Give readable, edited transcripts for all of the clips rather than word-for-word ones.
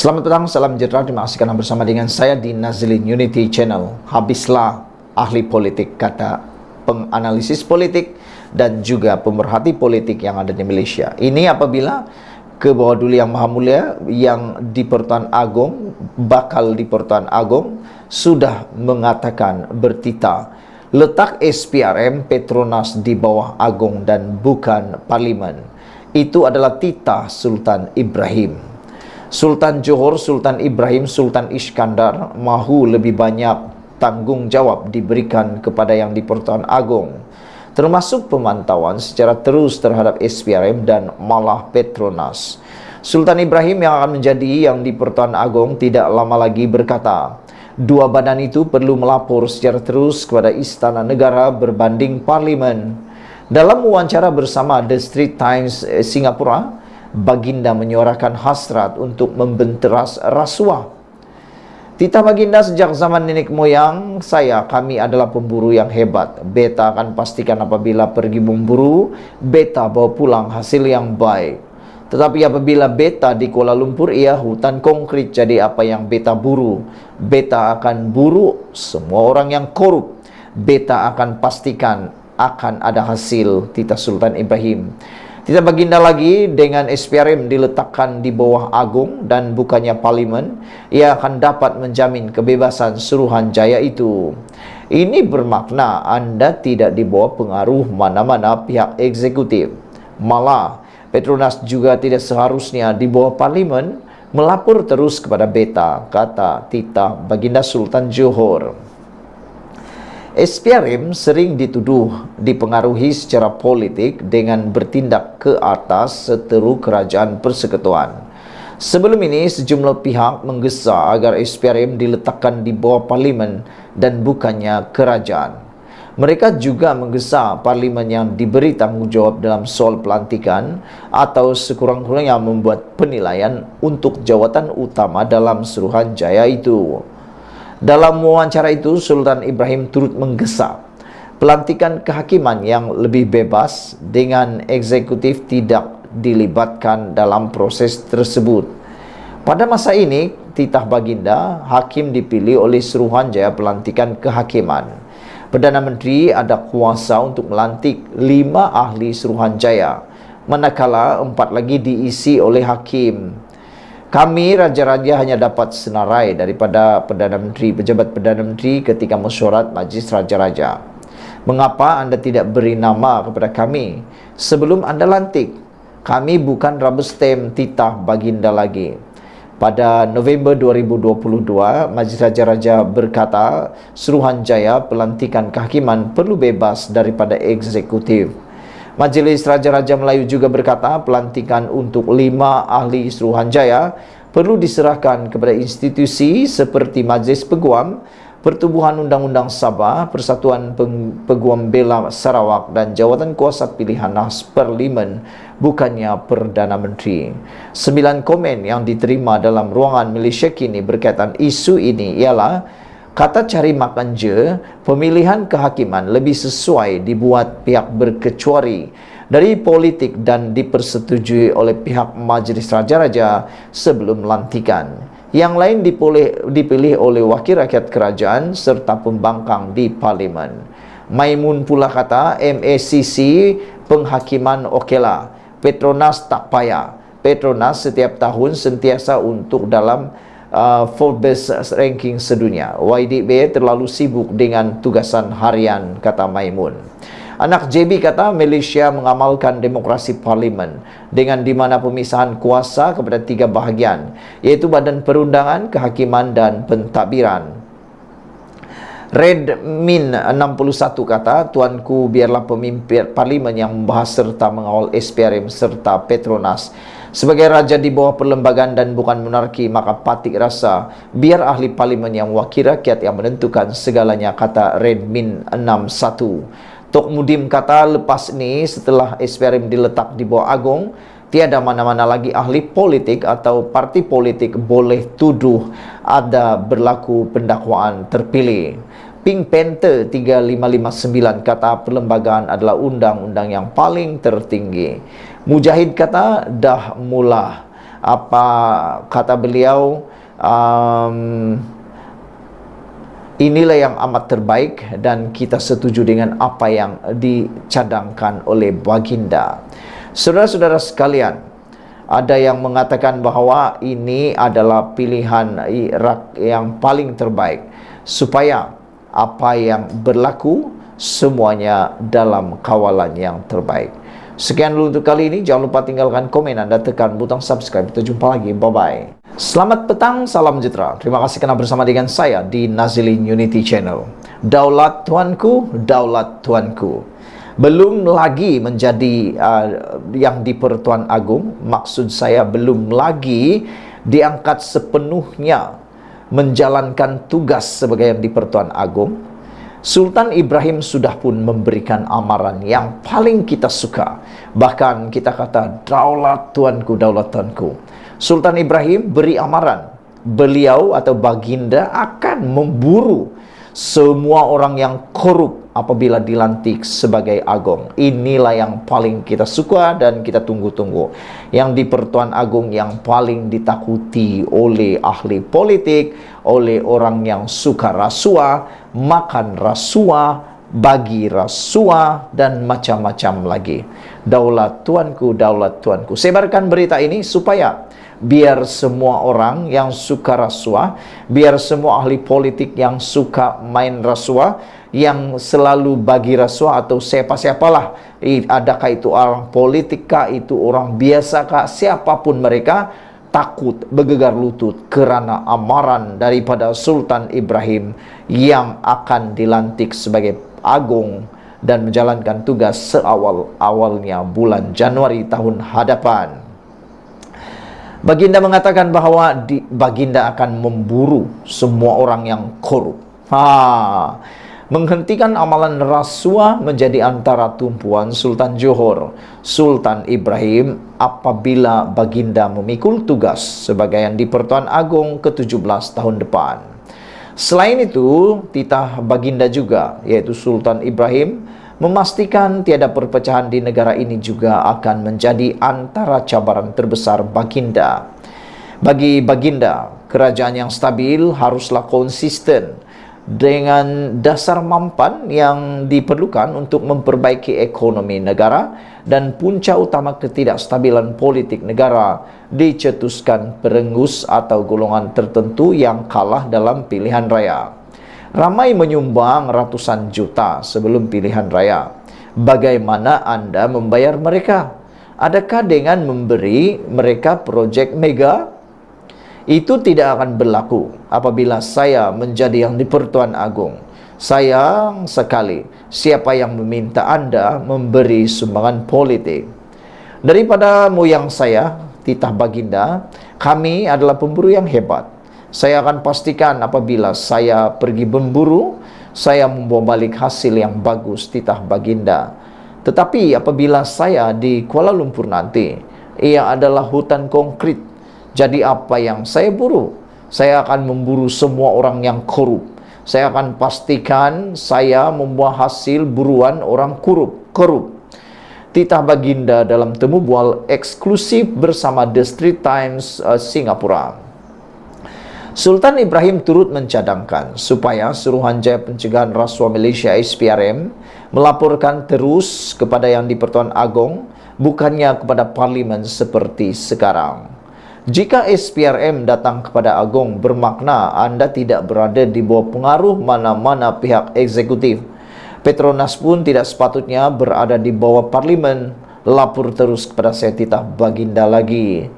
Selamat petang, salam sejahtera. Terima kasih kerana bersama dengan saya di Nazlin Unity Channel. Habislah ahli politik, kata penganalisis politik dan juga pemerhati politik yang ada di Malaysia. Ini apabila ke bawah duli yang maha mulia yang di Pertuan Agong, bakal di Pertuan Agong, sudah mengatakan bertita letak SPRM Petronas di bawah Agong dan bukan Parlimen. Itu adalah titah Sultan Ibrahim. Sultan Johor, Sultan Ibrahim, Sultan Iskandar mahu lebih banyak tanggungjawab diberikan kepada yang di Pertuan Agong, termasuk pemantauan secara terus terhadap SPRM dan malah Petronas. Sultan Ibrahim yang akan menjadi yang di Pertuan Agong tidak lama lagi berkata, dua badan itu perlu melapor secara terus kepada Istana Negara berbanding Parlimen. Dalam wawancara bersama The Straits Times Singapura, Baginda menyuarakan hasrat untuk membenteras rasuah. Titah Baginda, sejak zaman nenek moyang kami adalah pemburu yang hebat. Beta akan pastikan apabila pergi memburu, beta bawa pulang hasil yang baik. Tetapi apabila beta di Kuala Lumpur, ia hutan konkret, jadi apa yang beta buru, beta akan buru semua orang yang korup. Beta akan pastikan akan ada hasil, titah Sultan Ibrahim. Titah Baginda lagi, dengan SPRM diletakkan di bawah Agong dan bukannya Parlimen, ia akan dapat menjamin kebebasan Suruhanjaya itu. Ini bermakna anda tidak di bawah pengaruh mana-mana pihak eksekutif. Malah, Petronas juga tidak seharusnya di bawah Parlimen, melapor terus kepada beta, kata titah Baginda Sultan Johor. SPRM sering dituduh dipengaruhi secara politik dengan bertindak ke atas seteru kerajaan persekutuan. Sebelum ini, sejumlah pihak menggesa agar SPRM diletakkan di bawah Parlimen dan bukannya kerajaan. Mereka juga menggesa Parlimen yang diberi tanggungjawab dalam soal pelantikan atau sekurang-kurangnya membuat penilaian untuk jawatan utama dalam Suruhanjaya itu. Dalam wawancara itu, Sultan Ibrahim turut menggesa pelantikan kehakiman yang lebih bebas dengan eksekutif tidak dilibatkan dalam proses tersebut. Pada masa ini, titah Baginda, hakim dipilih oleh Suruhanjaya pelantikan kehakiman. Perdana Menteri ada kuasa untuk melantik 5 ahli Suruhanjaya, manakala 4 lagi diisi oleh hakim. Kami Raja-Raja hanya dapat senarai daripada Perdana Menteri, pejabat Perdana Menteri ketika mesyuarat Majlis Raja-Raja. Mengapa anda tidak beri nama kepada kami sebelum anda lantik? Kami bukan rubber stamp, titah Baginda lagi. Pada November 2022, Majlis Raja-Raja berkata Suruhanjaya pelantikan kehakiman perlu bebas daripada eksekutif. Majlis Raja-Raja Melayu juga berkata pelantikan untuk 5 ahli Suruhanjaya perlu diserahkan kepada institusi seperti Majlis Peguam, Pertubuhan Undang-Undang Sabah, Persatuan Peguam Bela Sarawak dan Jawatan Kuasa Pilihan Khas Parlimen, bukannya Perdana Menteri. 9 komen yang diterima dalam ruangan Malaysia Kini berkaitan isu ini ialah, kata cari makan je, pemilihan kehakiman lebih sesuai dibuat pihak berkecuali dari politik dan dipersetujui oleh pihak Majlis Raja-Raja sebelum lantikan. Yang lain dipilih oleh wakil rakyat kerajaan serta pembangkang di Parlimen. Maimun pula kata MACC penghakiman okeylah, Petronas tak payah. Petronas setiap tahun sentiasa untuk dalam Forbes ranking sedunia. YDB terlalu sibuk dengan tugasan harian, kata Maimun. Anak JB kata Malaysia mengamalkan demokrasi Parlimen dengan di mana pemisahan kuasa kepada 3 bahagian, iaitu Badan Perundangan, Kehakiman dan Pentadbiran. Redmin 61 kata, tuanku biarlah pemimpin Parlimen yang membahas serta mengawal SPRM serta Petronas. Sebagai raja di bawah perlembagaan dan bukan monarki, maka patik rasa biar ahli Parlimen yang wakil rakyat yang menentukan segalanya, kata Redmin 61. Tok Mudim kata lepas ni setelah SPRM diletak di bawah Agong, tiada mana-mana lagi ahli politik atau parti politik boleh tuduh ada berlaku pendakwaan terpilih. Pink Panther 3559 kata perlembagaan adalah undang-undang yang paling tertinggi. Mujahid kata dah mula Apa kata beliau, inilah yang amat terbaik dan kita setuju dengan apa yang dicadangkan oleh baginda. Saudara-saudara sekalian, ada yang mengatakan bahwa ini adalah pilihan yang paling terbaik supaya apa yang berlaku semuanya dalam kawalan yang terbaik. Sekian dulu untuk kali ini. Jangan lupa tinggalkan komen Anda, tekan butang subscribe. Kita jumpa lagi. Bye-bye. Selamat petang, salam sejahtera. Terima kasih kerana bersama dengan saya di Nazilin Unity Channel. Daulat Tuanku, daulat Tuanku. Belum lagi menjadi yang di-Pertuan Agong. Maksud saya belum lagi diangkat sepenuhnya menjalankan tugas sebagai yang di-Pertuan Agong. Sultan Ibrahim sudah pun memberikan amaran yang paling kita suka. Bahkan kita kata, daulat Tuanku, daulat Tuanku. Sultan Ibrahim beri amaran, beliau atau baginda akan memburu semua orang yang korup apabila dilantik sebagai agong. Inilah yang paling kita suka dan kita tunggu-tunggu. Yang di Pertuan Agong yang paling ditakuti oleh ahli politik, oleh orang yang suka rasuah, makan rasuah, bagi rasuah, dan macam-macam lagi. Daulat Tuanku, daulat Tuanku. Sebarkan berita ini supaya biar semua orang yang suka rasuah, biar semua ahli politik yang suka main rasuah, yang selalu bagi rasuah atau siapa-siapalah, adakah itu orang politik kah, itu orang biasa kah, siapapun mereka, takut bergegar lutut kerana amaran daripada Sultan Ibrahim yang akan dilantik sebagai agong dan menjalankan tugas seawal-awalnya bulan Januari tahun hadapan. Baginda mengatakan bahawa baginda akan memburu semua orang yang korup. Menghentikan amalan rasuah menjadi antara tumpuan Sultan Johor, Sultan Ibrahim apabila baginda memikul tugas sebagai yang di-Pertuan Agong ke-17 tahun depan. Selain itu, titah baginda juga, yaitu Sultan Ibrahim, memastikan tiada perpecahan di negara ini juga akan menjadi antara cabaran terbesar baginda. Bagi baginda, kerajaan yang stabil haruslah konsisten dengan dasar mampan yang diperlukan untuk memperbaiki ekonomi negara, dan punca utama ketidakstabilan politik negara dicetuskan perenggus atau golongan tertentu yang kalah dalam pilihan raya. Ramai menyumbang ratusan juta sebelum pilihan raya. Bagaimana anda membayar mereka? Adakah dengan memberi mereka projek mega? Itu tidak akan berlaku apabila saya menjadi yang di-Pertuan Agong. Sayang sekali siapa yang meminta anda memberi sumbangan politik. Daripada moyang saya, titah baginda, kami adalah pemburu yang hebat. Saya akan pastikan apabila saya pergi memburu, saya membawa balik hasil yang bagus, titah baginda. Tetapi apabila saya di Kuala Lumpur nanti, ia adalah hutan konkret. Jadi apa yang saya buru? Saya akan memburu semua orang yang korup. Saya akan pastikan saya membawa hasil buruan orang korup. Titah baginda dalam temu bual eksklusif bersama The Straits Times Singapura. Sultan Ibrahim turut mencadangkan supaya Suruhanjaya Pencegahan Rasuah Malaysia SPRM melaporkan terus kepada yang di-Pertuan Agong, bukannya kepada Parlimen seperti sekarang. Jika SPRM datang kepada Agong, bermakna anda tidak berada di bawah pengaruh mana-mana pihak eksekutif. Petronas pun tidak sepatutnya berada di bawah Parlimen. Lapor terus kepada saya, titah baginda lagi.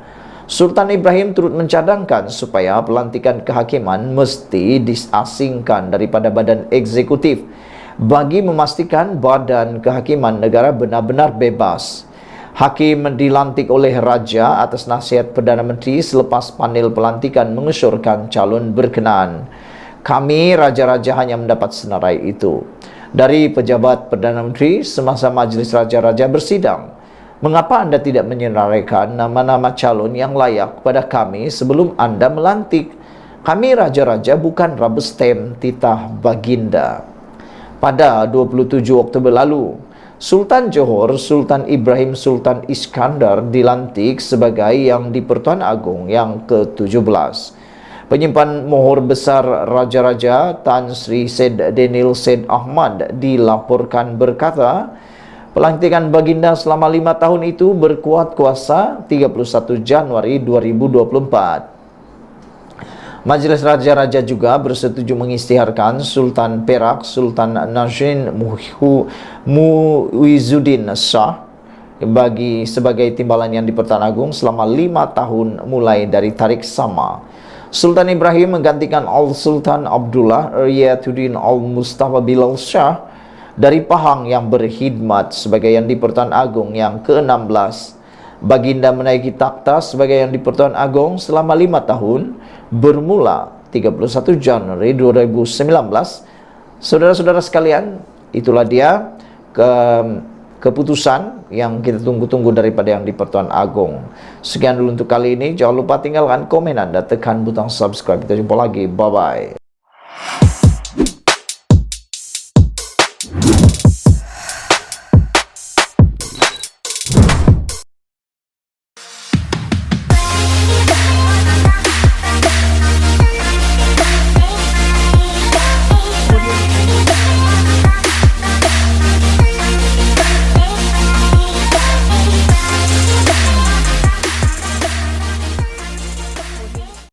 Sultan Ibrahim turut mencadangkan supaya pelantikan kehakiman mesti disasingkan daripada badan eksekutif bagi memastikan badan kehakiman negara benar-benar bebas. Hakim dilantik oleh Raja atas nasihat Perdana Menteri selepas panel pelantikan mengesyorkan calon berkenaan. Kami raja-raja hanya mendapat senarai itu dari pejabat Perdana Menteri semasa Majlis Raja-Raja bersidang. Mengapa anda tidak menyenaraikan nama-nama calon yang layak kepada kami sebelum anda melantik? Kami raja-raja bukan rubber stamp, titah baginda. Pada 27 Oktober lalu, Sultan Johor Sultan Ibrahim Sultan Iskandar dilantik sebagai Yang di-Pertuan Agong yang ke-17. Penyimpan mohor besar Raja-Raja Tan Sri Said Daniel Said Ahmad dilaporkan berkata, pelantikan Baginda selama 5 tahun itu berkuat kuasa 31 Januari 2024. Majelis Raja-Raja juga bersetuju mengisytiharkan Sultan Perak Sultan Najrin Muizuddin Shah sebagai timbalan Yang di-Pertuan Agong selama 5 tahun mulai dari tarikh sama. Sultan Ibrahim menggantikan Al-Sultan Abdullah Riyatuddin Al-Mustafa Bilal Shah dari Pahang yang berkhidmat sebagai Yang di-Pertuan Agong yang ke-16. Baginda menaiki takhta sebagai Yang di-Pertuan Agong selama 5 tahun bermula 31 Januari 2019. Saudara-saudara sekalian, itulah dia keputusan yang kita tunggu-tunggu daripada Yang di-Pertuan Agong. Sekian dulu untuk kali ini. Jangan lupa tinggalkan komen Anda, tekan butang subscribe. Kita jumpa lagi. Bye-bye.